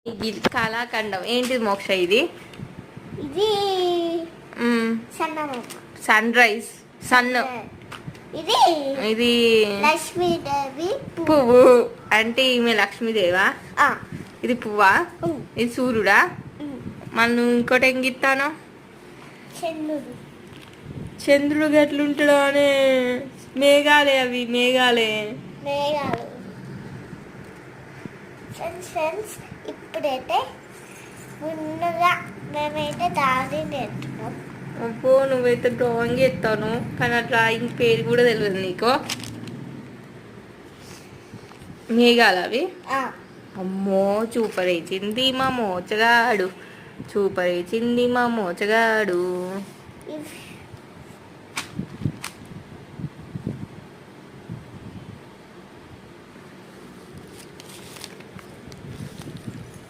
ఇది కళాఖండం ఏంటిది మోక్ష ఇది? ఇది సన్ రైజ్ సన్. ఇది ఇది లక్ష్మీదేవి పువ్వు అంటే ఈమె లక్ష్మీదేవా? ఇది పువ్వా? ఇది సూర్యుడా? మనం ఇంకోటి ఏం గీస్తాను? చంద్రుడు. చంద్రుడు గట్లుంటాడు అనే మేఘాలే, అవి మేఘాలే. మేఘాలు. ఫ్రెండ్స్ ఇప్పుడైతే ముందుగా మేమైతే దారి నేర్చుకున్నాం. అబ్బో నువ్వైతే డ్రాయింగ్ చేస్తాను కానీ ఆ డ్రాయింగ్ పేరు కూడా తెలియదు నీకు. మేఘాలు అవి. అమ్మో చూపరేచింది మా మోచగాడు, చూపరేచింది మా మోచగాడు.